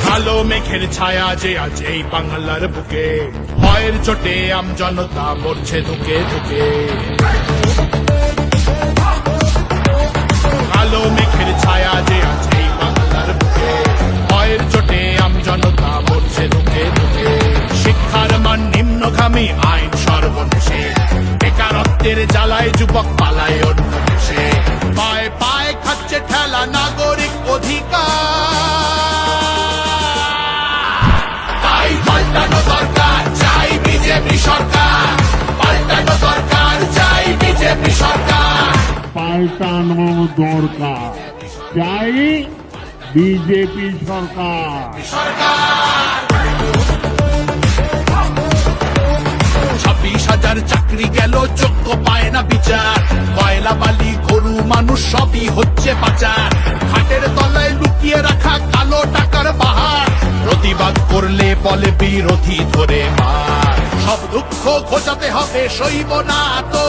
কালো মেঘের ছায়া যে আজ এই বাংলার বুকে, ভয়ের চোটে আমজনতা মরছে ধুকে ধুকে। কালো মেঘের ছায়া যে আজ এই বাংলার বুকে, ভয়ের চোটে আমজনতা মরছে ধুকে ধুকে। শিক্ষার মান নিম্নগামী, আইন সর্বনেশে, বেকারত্বের জ্বালায় যুবক পালায় অন্য দেশে। পায়ে পায়ে খাচ্ছে ঠেলা নাগরিক অধিকার, তাই পাল্টানো দরকার, চাই বিজেপি সরকার। পাল্টানো দরকার, চাই বিজেপি সরকার। পাল্টানো দরকার, চাই বিজেপি সরকার। 26,000 চাকরি গেল, যোগ্য পায় না বিচার। কয়লা বালি গরু মানুষ সবই হচ্ছে পাচার। খাটের তলায় লুকিয়ে রাখা কালো টাকার বাহার। প্রতিবাদ করলে বলে বিরোধী ধরে মার। সব দুঃখ ঘোচাতে হবে, সইব না তো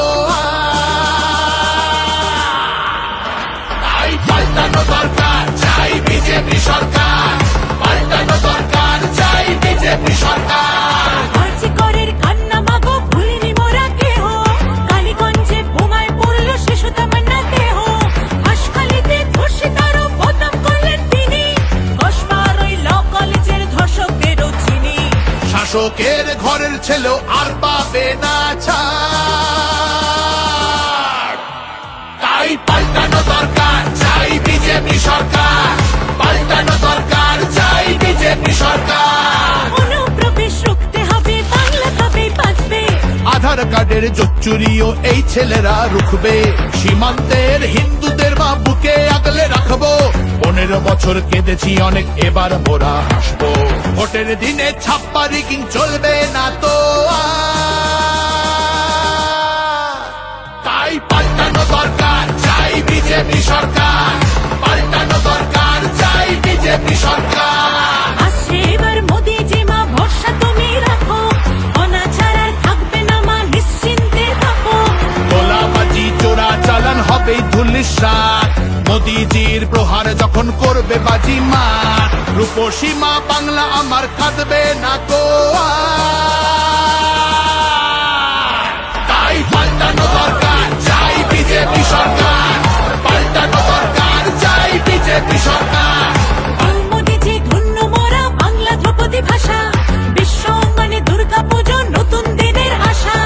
তাই পাল্টানো দরকার, চাই বিজেপি সরকার। পাল্টানো দরকার, চাই বিজেপি সরকার। শাসকের ঘরের ছেলেও আর পাবে না ছাড়, তাই পাল্টানো দরকার, চাই বিজেপি সরকার। পাল্টানো দরকার, চাই বিজেপি সরকার। অনুপ্রবেশ রুখতে হবে, বাংলা তবে বাঁচবে। আধার কার্ডের চুরিও এই ছেলেরা রুখবে। সীমান্তের হিন্দুদের মা বুকে আগলে রাখবো। 15 বছর কেঁদেছি অনেক, এবার মোরা হাসবো। ভোটের দিনে ছাপ্পা রিগিং চলবে না তো তাই পাল্টানো দরকার, চাই বিজেপি সরকার। পাল্টানো দরকার, চাই বিজেপি সরকার। আসছে এবার মোদি যে মা, ভরসা তুমি রাখো। অনাচার আর থাকবে না মা, নিশ্চিন্তে থাকো। তোলাবাজি চোরা চালান হবে ধুলিসাৎ। মোদিজির প্রহার যখন করবে বাজি মা, রূপসী মা বাংলা আমার কাঁদবে না তো তাই পাল্টানো দরকার, চাই বিজেপি সরকার। পাল্টানো দরকার, চাই বিজেপি সরকার। মোদিজি ধন্য মোরা, বাংলা ধ্রুপদী ভাষা। বিশ্ব অঙ্গনে দুর্গা পুজো, নতুন দিনের আশা।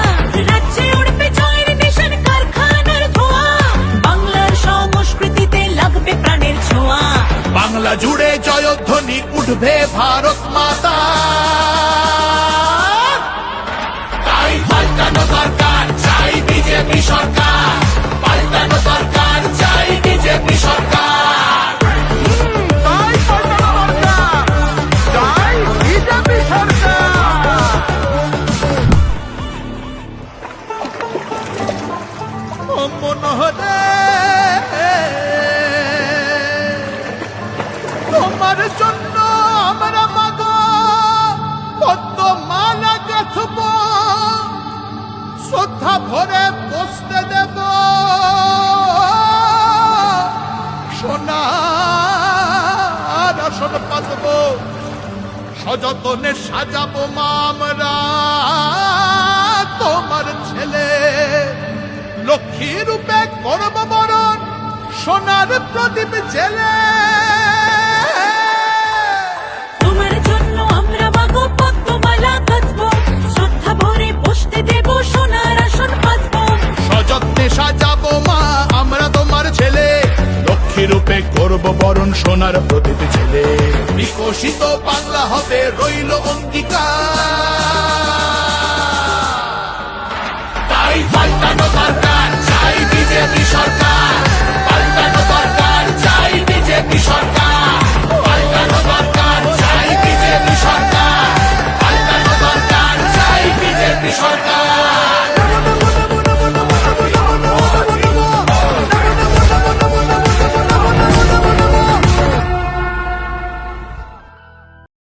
রাজ্যে উঠবে জয়ের নিশান, কারখানার ধোঁয়া। বাংলার সংস্কৃতিতে লাগবে প্রাণের ছোঁয়া। বাংলা জুড়ে জয়ধ্বনি উঠবে ভারত মাতা, তাই পাল্টানো দরকার, চাই বিজেপি সরকার। পাল্টানো দরকার, চাই বিজেপি সরকার। তাই পাল্টানো দরকার, চাই বিজেপি সরকার। ও মনোহরে, তোমার জন্য আমরা মাগো কত মালা গাঁথব, শ্রদ্ধা ভরে বসতে দেব। সোনার আসন পাতব, সযতনে সাজাবো মা আমরা তোমার ছেলে। লক্ষ্মী রূপে করব বরণ, সোনার প্রদীপ জেলে। তোমার জন্য আমরা মাগো পদ্মমালা গাঁথবো, শ্রদ্ধা ভরে বসতে দেব, সোনার আসন পাতবো। সযত্নে সাজাবো মা আমরা তোমার ছেলে। লক্ষ্মী রূপে করব বরণ, সোনার প্রদীপ ছেলে। বিকশিত বাংলা হবে রইল অঙ্গীকার, তাই পাল্টানো দরকার, চাই বিজেপি সরকার। পাল্টানো দরকার, চাই বিজেপি সরকার।